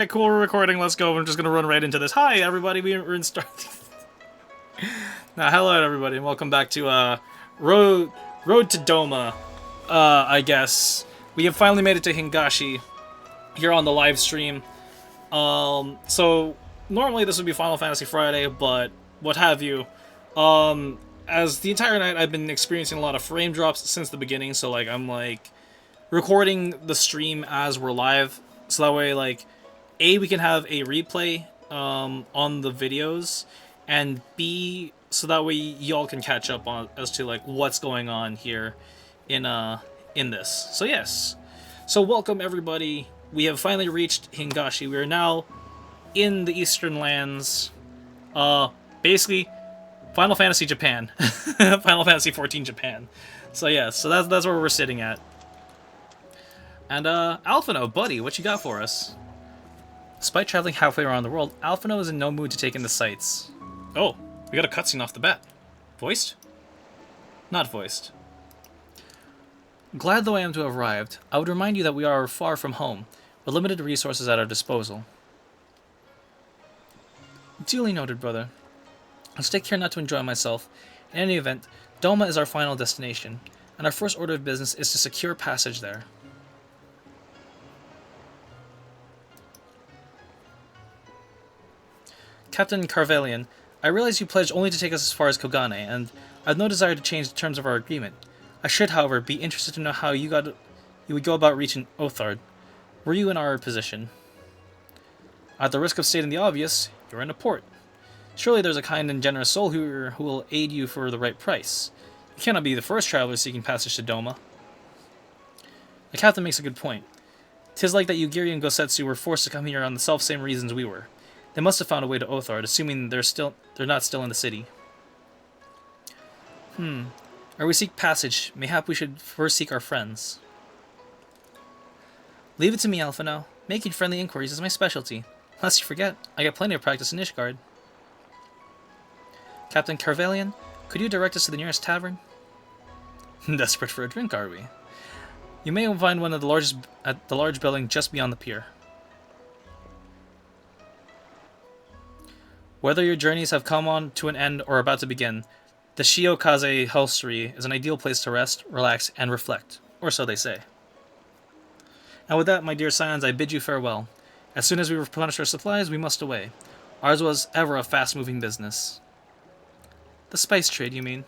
Alright, cool, we're recording, let's go. I'm just gonna run right into this. Hi, everybody, we're in Star... Now, hello, everybody, and welcome back to, Road to Doma, I guess. We have finally made it to Hingashi here on the live stream. So, normally this would be Final Fantasy Friday, but what have you. As the entire night I've been experiencing a lot of frame drops since the beginning, so, like, I'm, like, recording the stream as we're live, so that way, like, A, we can have a replay on the videos, and B, so that way y'all can catch up on as to like what's going on here in this. So yes. So welcome everybody. We have finally reached Hingashi. We are now in the Eastern Lands. Basically Final Fantasy Japan. Final Fantasy 14 Japan. So yes, so that's where we're sitting at. And Alphino, buddy, what you got for us? Despite traveling halfway around the world, Alphino is in no mood to take in the sights. Oh, we got a cutscene off the bat. Voiced? Not voiced. Glad though I am to have arrived, I would remind you that we are far from home, with limited resources at our disposal. Duly noted, brother. I'll take care not to enjoy myself. In any event, Doma is our final destination, and our first order of business is to secure passage there. Captain Carvelian, I realize you pledged only to take us as far as Kogane, and I have no desire to change the terms of our agreement. I should, however, be interested to know how you would go about reaching Othard. Were you in our position? At the risk of stating the obvious, you're in a port. Surely there's a kind and generous soul who will aid you for the right price. You cannot be the first traveler seeking passage to Doma. The captain makes a good point. 'Tis like that Yugiri and Gosetsu were forced to come here on the self-same reasons we were. They must have found a way to Othard, assuming they're not still in the city. Or we seek passage. Mayhap we should first seek our friends. Leave it to me, Alphino. Making friendly inquiries is my specialty. Lest you forget, I get plenty of practice in Ishgard. Captain Carvelian, could you direct us to the nearest tavern? Desperate for a drink, are we? You may find one of the large building just beyond the pier. Whether your journeys have come on to an end or are about to begin, the Shiokaze Hostelry is an ideal place to rest, relax, and reflect, or so they say. And with that, my dear scions, I bid you farewell. As soon as we replenish our supplies, we must away. Ours was ever a fast-moving business. The spice trade, you mean?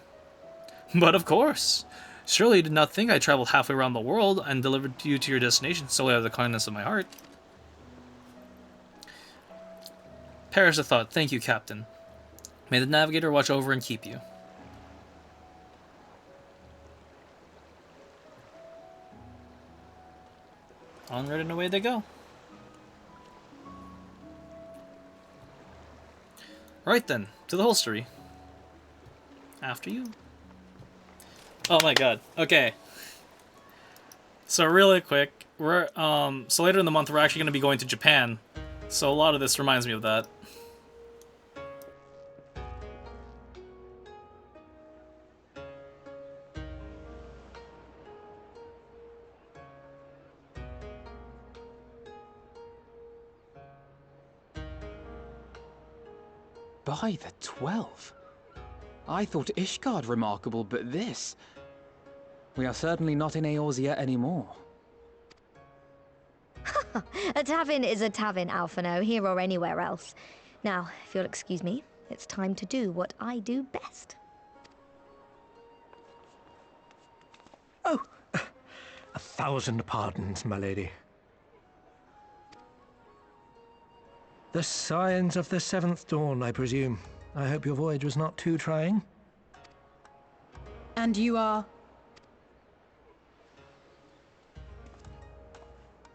But of course! Surely you did not think I traveled halfway around the world and delivered you to your destination solely out of the kindness of my heart. Perish the thought. Thank you, Captain. May the Navigator watch over and keep you. Onward and away they go. Right then, to the hostelry. After you. Oh my god. Okay. So really quick, we're so later in the month we're actually going to be going to Japan. So a lot of this reminds me of that. By the 12. I thought Ishgard remarkable, but this... We are certainly not in Eorzea anymore. A tavern is a tavern, Alphino, here or anywhere else. Now, if you'll excuse me, it's time to do what I do best. Oh, 1,000 pardons, my lady. The signs of the 7th dawn, I presume. I hope your voyage was not too trying. And you are?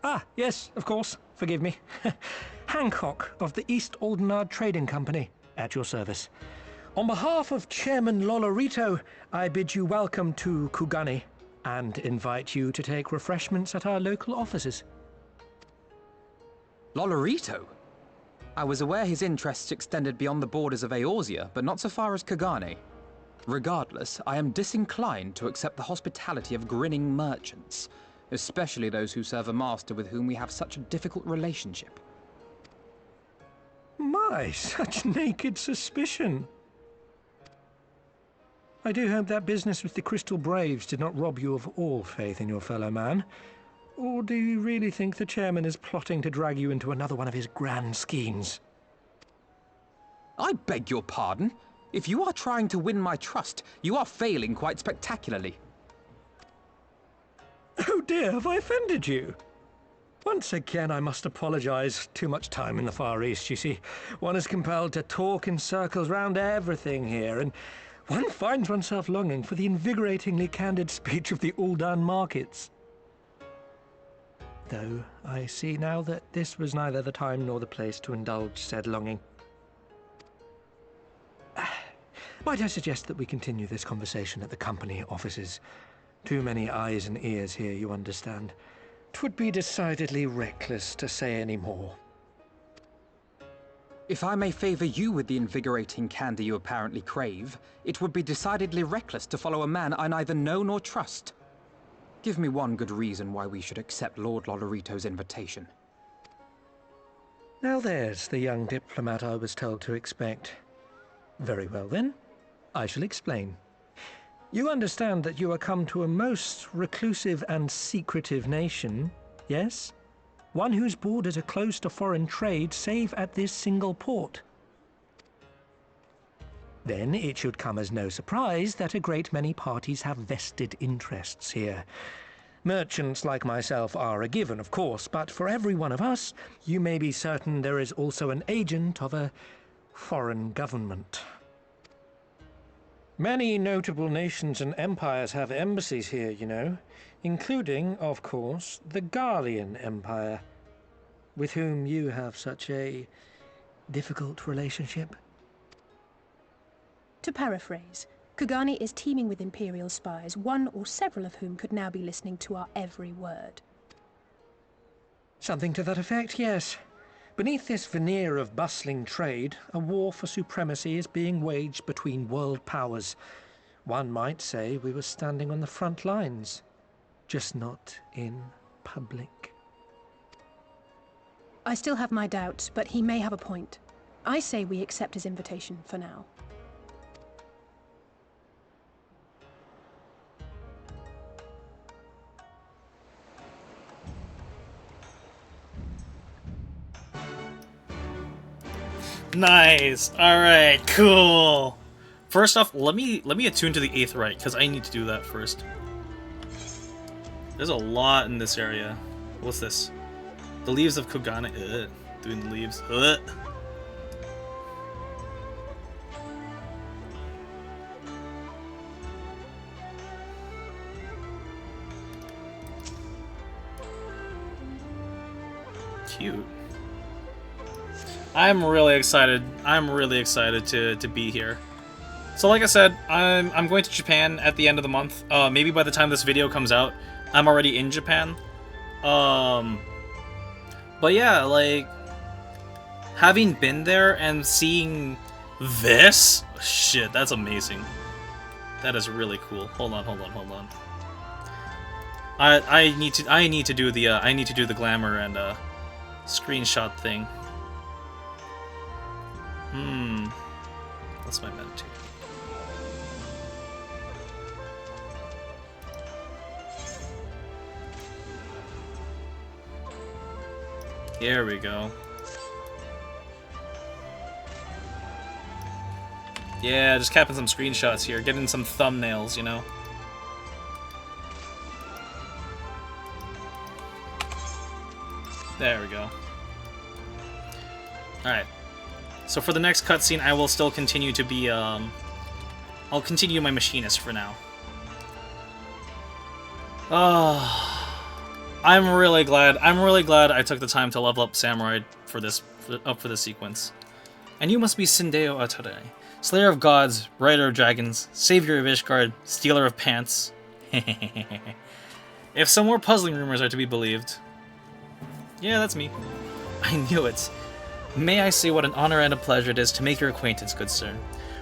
Ah, yes, of course. Forgive me. Hancock of the East Aldenard Trading Company, at your service. On behalf of Chairman Lolorito, I bid you welcome to Kugane and invite you to take refreshments at our local offices. Lolorito? I was aware his interests extended beyond the borders of Eorzea, but not so far as Kagane. Regardless, I am disinclined to accept the hospitality of grinning merchants, especially those who serve a master with whom we have such a difficult relationship. My, such naked suspicion. I do hope that business with the Crystal Braves did not rob you of all faith in your fellow man. Or do you really think the chairman is plotting to drag you into another one of his grand schemes? I beg your pardon? If you are trying to win my trust, you are failing quite spectacularly. Oh dear, have I offended you? Once again, I must apologize. Too much time in the Far East, you see. One is compelled to talk in circles round everything here, and one finds oneself longing for the invigoratingly candid speech of the Uldan markets. Though I see now that this was neither the time nor the place to indulge said longing. Might I suggest that we continue this conversation at the company offices? Too many eyes and ears here, you understand. 'Twould be decidedly reckless to say any more. If I may favor you with the invigorating candy you apparently crave, it would be decidedly reckless to follow a man I neither know nor trust. Give me one good reason why we should accept Lord Lolorito's invitation. Now there's the young diplomat I was told to expect. Very well then, I shall explain. You understand that you are come to a most reclusive and secretive nation, yes? One whose borders are closed to foreign trade save at this single port. Then it should come as no surprise that a great many parties have vested interests here. Merchants like myself are a given, of course, but for every one of us, you may be certain there is also an agent of a foreign government. Many notable nations and empires have embassies here, you know, including, of course, the Garlean Empire, with whom you have such a difficult relationship. To paraphrase, Kugani is teeming with Imperial spies, one or several of whom could now be listening to our every word. Something to that effect, yes. Beneath this veneer of bustling trade, a war for supremacy is being waged between world powers. One might say we were standing on the front lines, just not in public. I still have my doubts, but he may have a point. I say we accept his invitation for now. Nice. All right. Cool. First off, let me attune to the 8th rite because I need to do that first. There's a lot in this area. What's this? The leaves of Kugane. Ugh. Doing the leaves. Ugh. Cute. I'm really excited. I'm really excited to be here. So like I said, I'm going to Japan at the end of the month. Maybe by the time this video comes out, I'm already in Japan. But yeah, like having been there and seeing this, shit, that's amazing. That is really cool. Hold on. I need to do the glamour and screenshot thing. That's my meditate. Here we go. Yeah, just capping some screenshots here, getting some thumbnails, you know. There we go. Alright. So for the next cutscene, I will still continue to be, I'll continue my machinist for now. I'm really glad I took the time to level up Samurai for this sequence. And you must be Sindeo Atare, Slayer of Gods, Rider of Dragons, Savior of Ishgard, Stealer of Pants. If some more puzzling rumors are to be believed. Yeah, that's me. I knew it. May I say what an honor and a pleasure it is to make your acquaintance, good sir.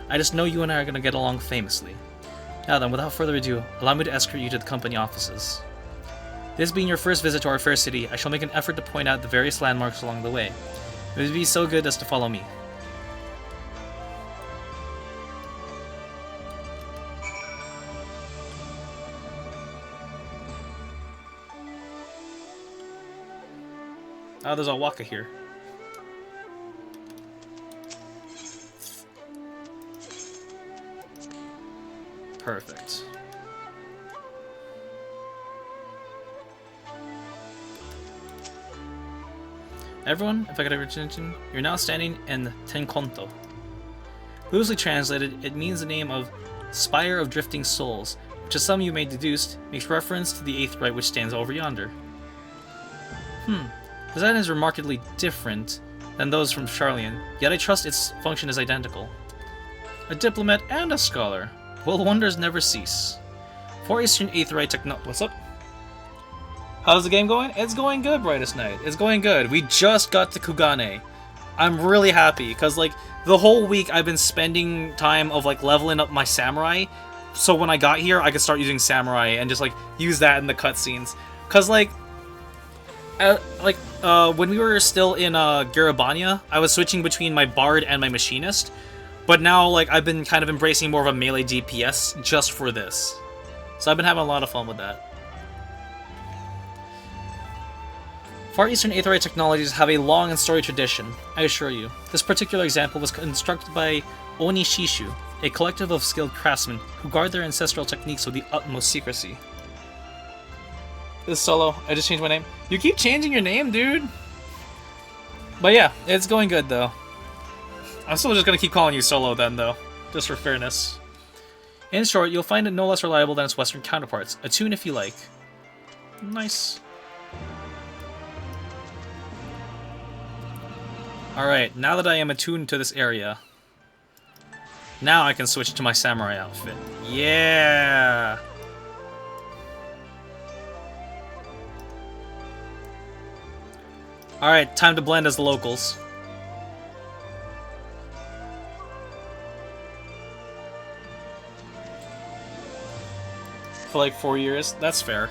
I just know you and I are going to get along famously. Now then, without further ado, allow me to escort you to the company offices. This being your first visit to our fair city, I shall make an effort to point out the various landmarks along the way. It would be so good as to follow me. Oh, there's a Waka here. Perfect. Everyone, if I could have your attention, you're now standing in Tenkonto. Loosely translated, it means the name of Spire of Drifting Souls, which as some you may deduce, makes reference to the 8th Rite which stands over yonder. Design is remarkably different than those from Charlian, yet I trust its function is identical. A diplomat and a scholar. Will wonders never cease. For Eastern 8th Rite Techno... What's up? How's the game going? It's going good, Brightest Night. It's going good. We just got to Kugane. I'm really happy, because, like, the whole week I've been spending time of, like, leveling up my samurai, so when I got here, I could start using samurai and just, like, use that in the cutscenes. Because, like, when we were still in Garabania, I was switching between my bard and my machinist, but now, like, I've been kind of embracing more of a melee DPS just for this. So I've been having a lot of fun with that. Far Eastern 8th Rite technologies have a long and storied tradition, I assure you. This particular example was constructed by Oni Shishu, a collective of skilled craftsmen who guard their ancestral techniques with the utmost secrecy. This is Solo. I just changed my name. You keep changing your name, dude! But yeah, it's going good, though. I'm still just gonna keep calling you Solo then, though. Just for fairness. In short, you'll find it no less reliable than its Western counterparts. Attune if you like. Nice. Alright, now that I am attuned to this area, now I can switch to my samurai outfit. Yeah! Alright, time to blend as the locals. For like 4 years? That's fair.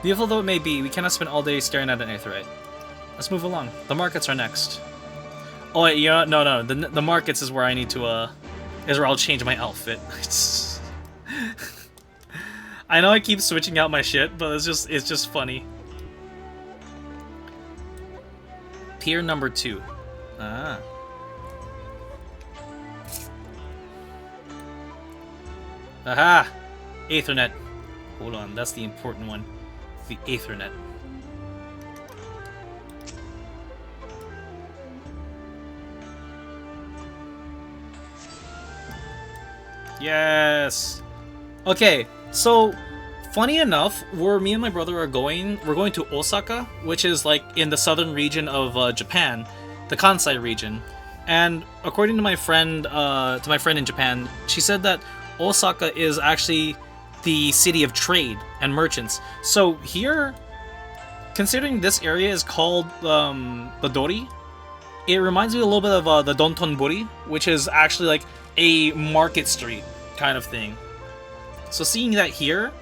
Beautiful though it may be, we cannot spend all day staring at an 8th Rite. Let's move along. The markets are next. Oh wait, you know, no. The markets is where I need to, is where I'll change my outfit. I know I keep switching out my shit, but it's just funny. Pier number 2. Ah. Aha! Aethernet. Hold on, that's the important one. The Aethernet. Yes! Okay, so, funny enough, where me and my brother are going, we're going to Osaka, which is like in the southern region of Japan, the Kansai region. And according to my friend in Japan, she said that Osaka is actually the city of trade and merchants. So here, considering this area is called the Dori, it reminds me a little bit of the Dontonbori, which is actually like a market street kind of thing. So seeing that here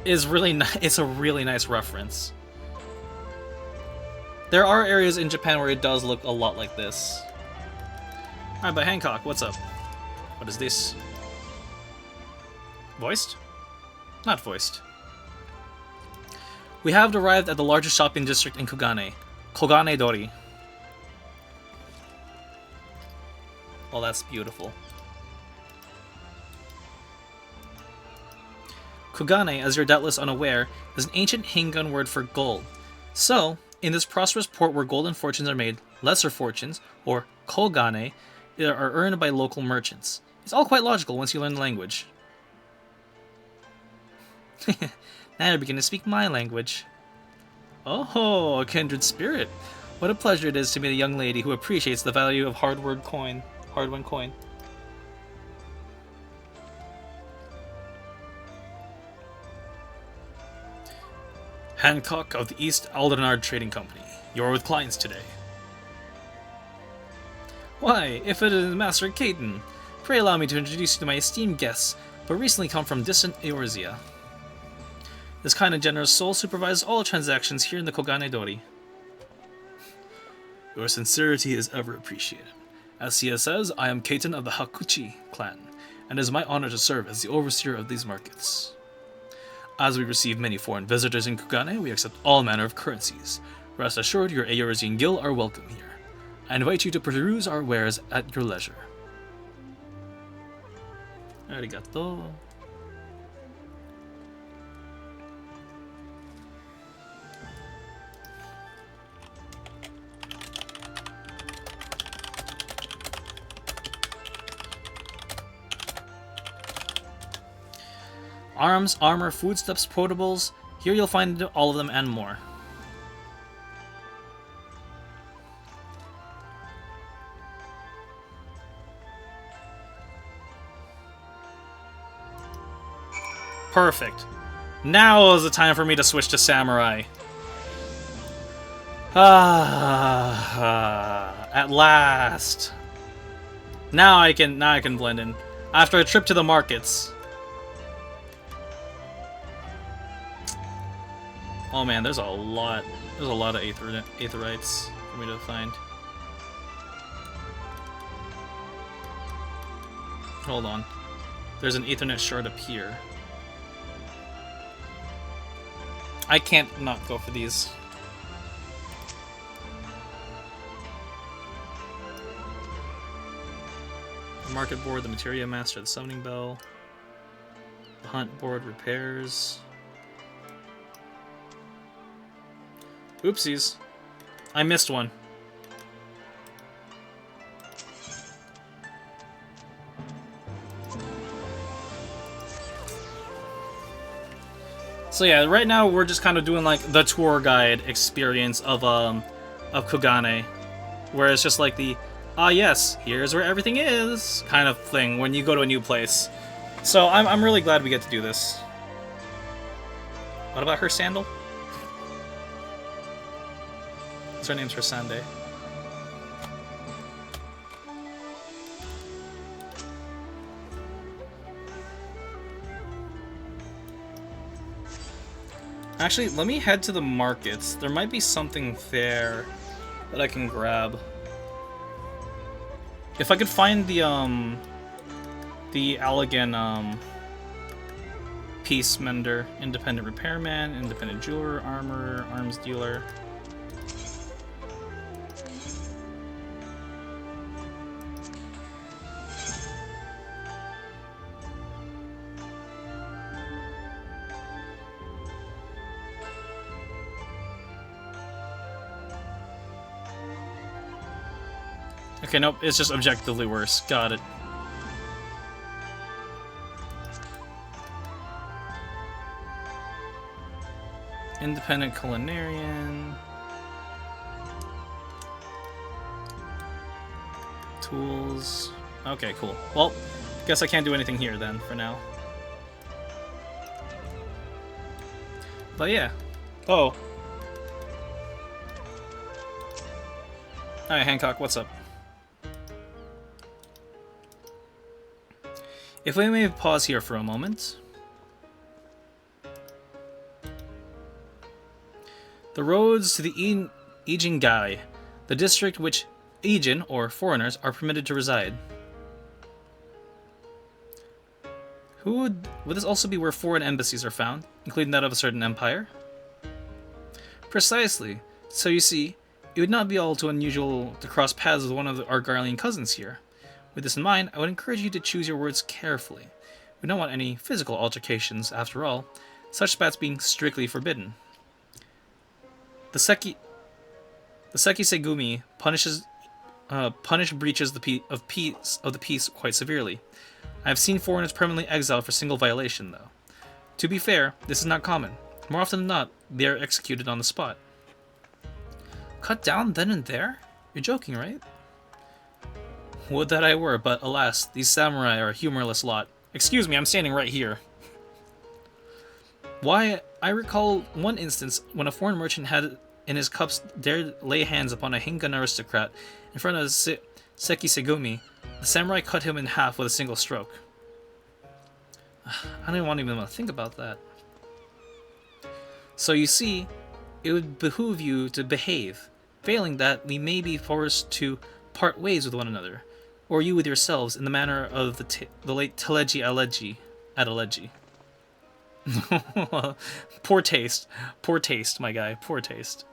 is really it's a really nice reference. There are areas in Japan where it does look a lot like this. Alright, but Hancock, what's up? What is this? Voiced? Not voiced. We have arrived at the largest shopping district in Kugane, Kogane Dori. Oh, that's beautiful. Kugane, as you're doubtless unaware, is an ancient Hingan word for gold. So, in this prosperous port where golden fortunes are made, lesser fortunes, or kogane, are earned by local merchants. It's all quite logical once you learn the language. Now you're beginning to speak my language. Oh, a kindred spirit. What a pleasure it is to meet a young lady who appreciates the value of hard-won coin. Hancock of the East Aldenard Trading Company. You're with clients today. Why, if it is Master Caden, pray allow me to introduce you to my esteemed guests, but recently come from distant Eorzea. This kind and generous soul supervises all transactions here in the Kogane Dori. Your sincerity is ever appreciated. As Sia says, I am Kaiten of the Hakuchi clan, and it is my honor to serve as the overseer of these markets. As we receive many foreign visitors in Kugane, we accept all manner of currencies. Rest assured, your Eorzean Gil are welcome here. I invite you to peruse our wares at your leisure. Arigato. Arms, armor, foodstuffs, potables. Here you'll find all of them and more. Perfect. Now is the time for me to switch to samurai. At last. Now I can blend in. After a trip to the markets. Oh man, there's a lot of aetherites for me to find. Hold on. There's an Aethernet shard up here. I can't not go for these. The market board, the materia master, the summoning bell, the hunt board, repairs. Oopsies. I missed one. So yeah, right now we're just kind of doing like the tour guide experience of Kugane, where it's just like the yes, here's where everything is kind of thing when you go to a new place. So I'm really glad we get to do this. What about her sandal? Her name's Sande. Actually, let me head to the markets. There might be something there that I can grab. If I could find the Allegan piece mender, independent repairman, independent jeweler, armor, arms dealer. Okay, nope, it's just objectively worse. Got it. Independent culinarian. Tools. Okay, cool. Well, guess I can't do anything here then, for now. But yeah. Oh. Hi, Hancock, what's up? If we may pause here for a moment. The roads to the Ijingai, the district which Ijin, or foreigners, are permitted to reside. Would this also be where foreign embassies are found, including that of a certain empire? Precisely. So you see, it would not be all too unusual to cross paths with one of our Garlean cousins here. With this in mind, I would encourage you to choose your words carefully. We don't want any physical altercations, after all, such spats being strictly forbidden. The Seki Segumi punish breaches of the peace quite severely. I have seen foreigners permanently exiled for single violation, though. To be fair, this is not common. More often than not, they are executed on the spot. Cut down then and there? You're joking, right? Would that I were, but alas, these samurai are a humorless lot. Excuse me, I'm standing right here. Why, I recall one instance when a foreign merchant had in his cups dared lay hands upon a Hingan aristocrat in front of Seki Segumi. The samurai cut him in half with a single stroke. I don't even want to think about that. So you see, it would behoove you to behave. Failing that, we may be forced to part ways with one another, or you with yourselves, in the manner of the late Teleji Adeleji. Poor taste. Poor taste, my guy. Poor taste.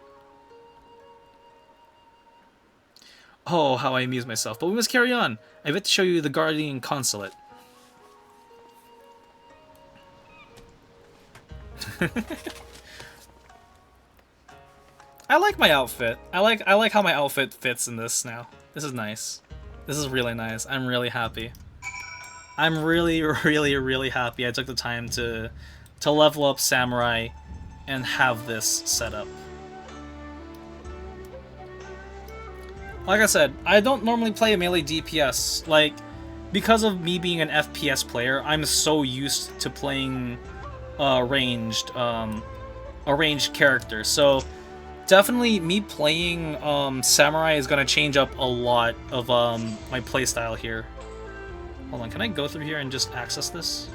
Oh, how I amuse myself. But we must carry on. I have to show you the Guardian Consulate. I like my outfit. I like how my outfit fits in this now. This is nice. This is really nice. I'm really happy. I'm really, really, really happy I took the time to level up Samurai and have this set up. Like I said, I don't normally play a melee DPS. Like, because of me being an FPS player, I'm so used to playing a ranged character. So definitely me playing Samurai is gonna change up a lot of my playstyle here. Hold on, can I go through here and just access this?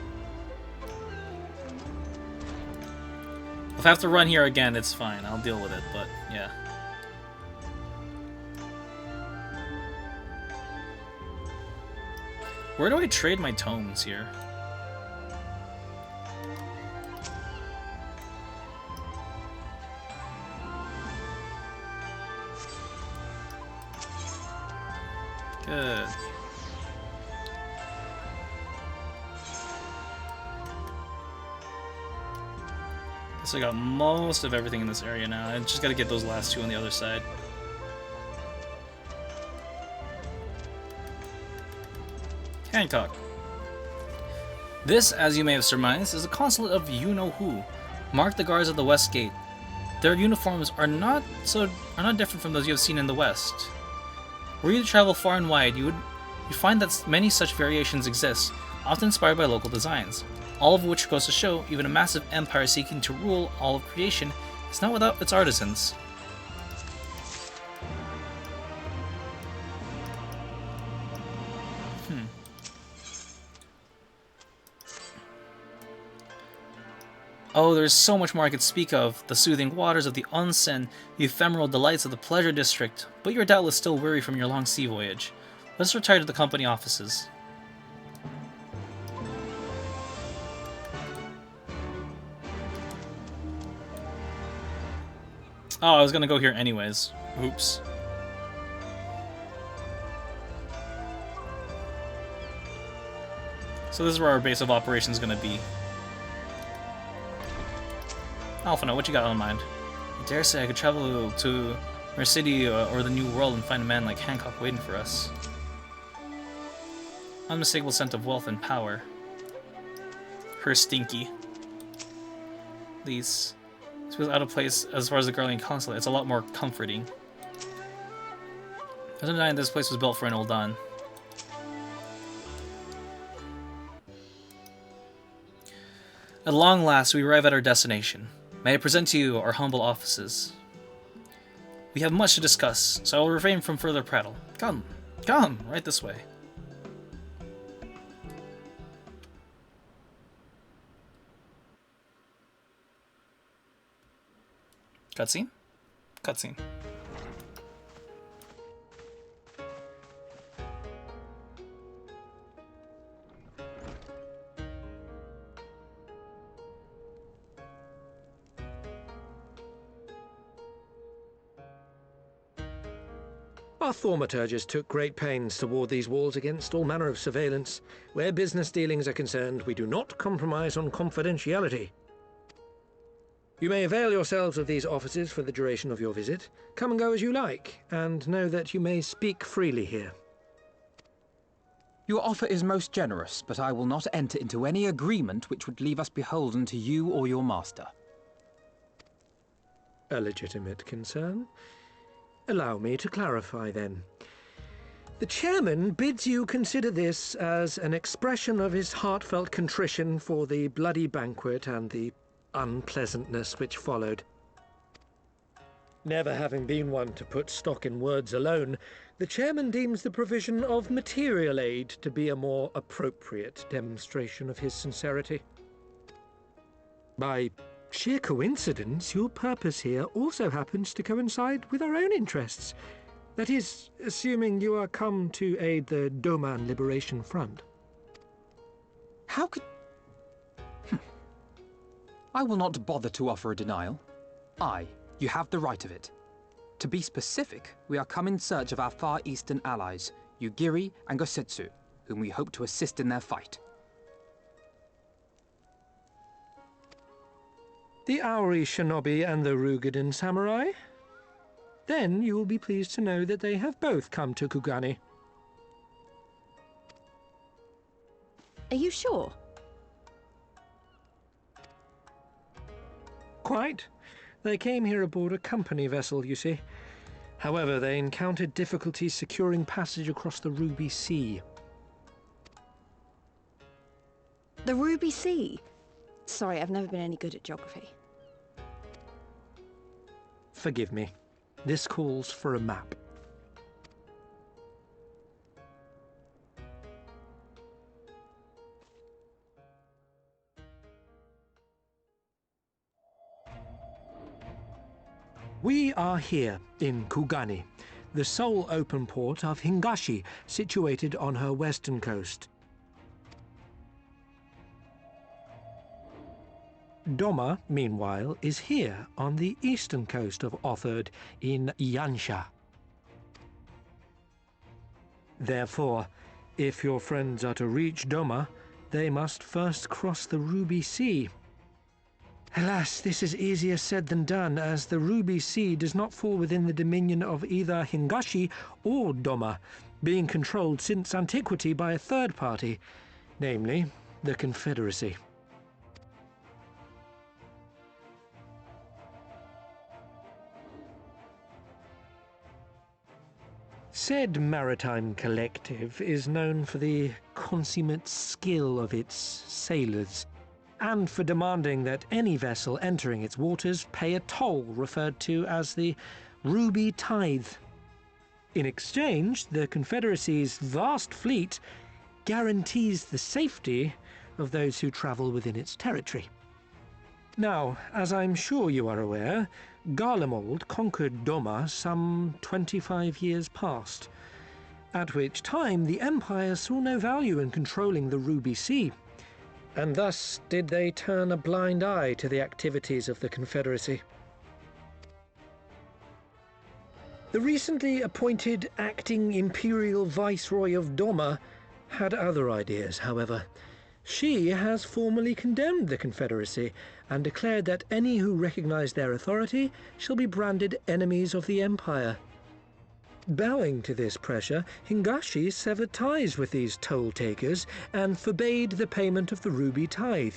If I have to run here again, it's fine. I'll deal with it, but yeah. Where do I trade my tomes here? Good. So I got most of everything in this area now. I just gotta get those last two on the other side. Hancock. This, as you may have surmised, is a consulate of you-know-who. Mark the guards at the west gate. Their uniforms are not different from those you have seen in the west. Were you to travel far and wide, you find that many such variations exist, often inspired by local designs. All of which goes to show, even a massive empire seeking to rule all of creation is not without its artisans. Oh, there's so much more I could speak of. The soothing waters of the onsen, the ephemeral delights of the pleasure district. But you're doubtless still weary from your long sea voyage. Let's retire to the company offices. Oh, I was gonna go here anyways. Oops. So this is where our base of operations is gonna be. Alphana, what you got on mind? I dare say I could travel to Mercedes or the New World and find a man like Hancock waiting for us. Unmistakable scent of wealth and power. Her stinky. These. This feels out of place as far as the Guardian Consulate. It's a lot more comforting. There's no denying this place was built for an old Don. At long last, we arrive at our destination. May I present to you our humble offices. We have much to discuss, so I will refrain from further prattle. Come, right this way. Cutscene? Cutscene. Our thaumaturgists took great pains to ward these walls against all manner of surveillance. Where business dealings are concerned, we do not compromise on confidentiality. You may avail yourselves of these offices for the duration of your visit. Come and go as you like, and know that you may speak freely here. Your offer is most generous, but I will not enter into any agreement which would leave us beholden to you or your master. A legitimate concern. Allow me to clarify, then. The chairman bids you consider this as an expression of his heartfelt contrition for the bloody banquet and the unpleasantness which followed. Never having been one to put stock in words alone, the chairman deems the provision of material aid to be a more appropriate demonstration of his sincerity. By Sheer coincidence, your purpose here also happens to coincide with our own interests. That is, assuming you are come to aid the Doman Liberation Front. How could... I will not bother to offer a denial. You have the right of it. To be specific, we are come in search of our Far Eastern allies, Yugiri and Gosetsu, whom we hope to assist in their fight. The Auri Shinobi and the Rugadan Samurai? Then you will be pleased to know that they have both come to Kugani. Are you sure? Quite. They came here aboard a company vessel, you see. However, they encountered difficulties securing passage across the Ruby Sea. The Ruby Sea? Sorry, I've never been any good at geography. Forgive me. This calls for a map. We are here in Kugani, the sole open port of Hingashi, situated on her western coast. Doma, meanwhile, is here on the eastern coast of Otherd in Yansha. Therefore, if your friends are to reach Doma, they must first cross the Ruby Sea. Alas, this is easier said than done, as the Ruby Sea does not fall within the dominion of either Hingashi or Doma, being controlled since antiquity by a third party, namely the Confederacy. Said maritime collective is known for the consummate skill of its sailors, and for demanding that any vessel entering its waters pay a toll referred to as the Ruby Tithe. In exchange, the Confederacy's vast fleet guarantees the safety of those who travel within its territory. Now, as I'm sure you are aware, Garlemald conquered Doma some 25 years past, at which time the Empire saw no value in controlling the Ruby Sea, and thus did they turn a blind eye to the activities of the Confederacy. The recently appointed acting Imperial Viceroy of Doma had other ideas, however. She has formally condemned the Confederacy and declared that any who recognize their authority shall be branded enemies of the Empire. Bowing to this pressure, Hingashi severed ties with these toll-takers and forbade the payment of the Ruby Tithe,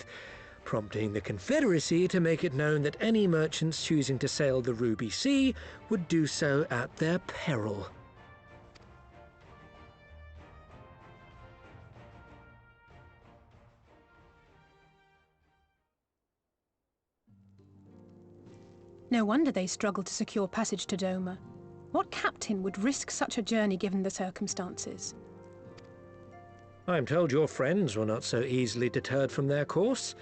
prompting the Confederacy to make it known that any merchants choosing to sail the Ruby Sea would do so at their peril. No wonder they struggled to secure passage to Doma. What captain would risk such a journey given the circumstances? I am told your friends were not so easily deterred from their course,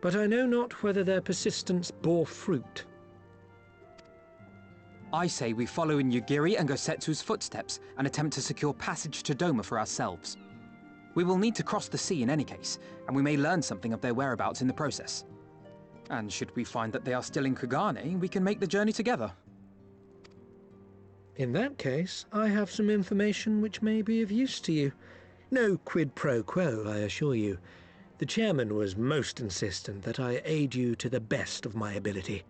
but I know not whether their persistence bore fruit. I say we follow in Yugiri and Gosetsu's footsteps and attempt to secure passage to Doma for ourselves. We will need to cross the sea in any case, and we may learn something of their whereabouts in the process. And should we find that they are still in Kugane, we can make the journey together. In that case, I have some information which may be of use to you. No quid pro quo, I assure you. The chairman was most insistent that I aid you to the best of my ability.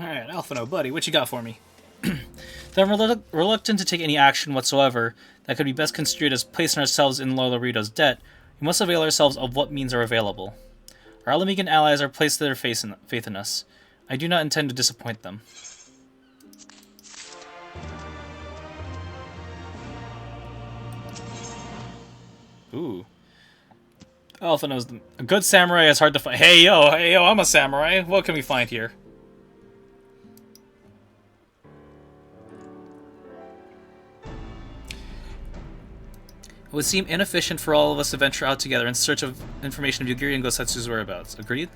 Alright, Alphino, buddy, what you got for me? Then reluctant to take any action whatsoever that could be best construed as placing ourselves in Lolorito's debt, we must avail ourselves of what means are available. Our Alamigan allies are placed their faith in us. I do not intend to disappoint them. Ooh. Alpha knows them. A good samurai is hard to find. Hey yo, I'm a samurai. What can we find here? It would seem inefficient for all of us to venture out together in search of information of Yugiri and Gosetsu's whereabouts. Agreed?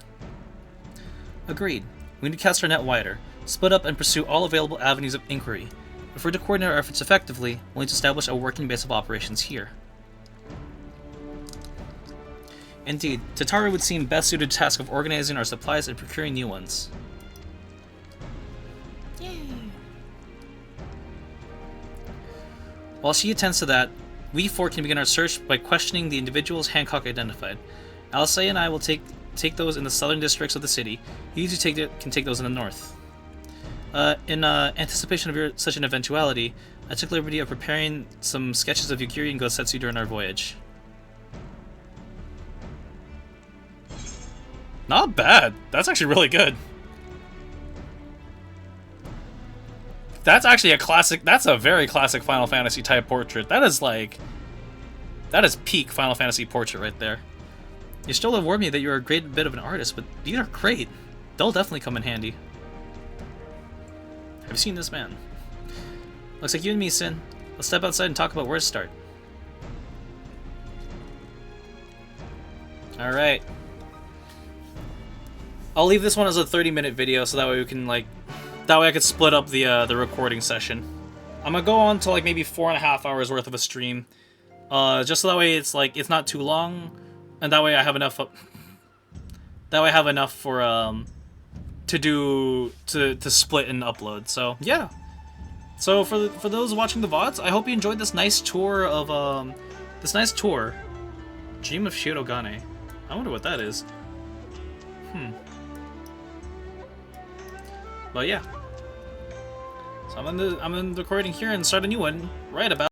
Agreed. We need to cast our net wider, split up and pursue all available avenues of inquiry. If we're to coordinate our efforts effectively, we'll need to establish a working base of operations here. Indeed, Tataru would seem best suited to the task of organizing our supplies and procuring new ones. Yay! While she attends to that, we four can begin our search by questioning the individuals Hancock identified. Alisei and I will take those in the southern districts of the city. You two can take those in the north. In anticipation of such an eventuality, I took the liberty of preparing some sketches of Yugiri and Gosetsu during our voyage. Not bad. That's actually really good. That's actually a classic. That's a very classic Final Fantasy type portrait. That is peak Final Fantasy portrait right there. You still informed me that you're a great bit of an artist, but these are great. They'll definitely come in handy. Have you seen this man? Looks like you and me, Sin. Let's step outside and talk about where to start. Alright. I'll leave this one as a 30-minute video so that way we can, like... That way I could split up the recording session. I'm gonna go on to, like, maybe 4.5 hours worth of a stream. Just so that way it's, like, it's not too long. And that way I have enough... That way I have enough for, to split and upload. So, yeah. So, for those watching the VODs, I hope you enjoyed this nice tour of, Dream of Shirogane. I wonder what that is. But yeah. So I'm in the recording here and start a new one right about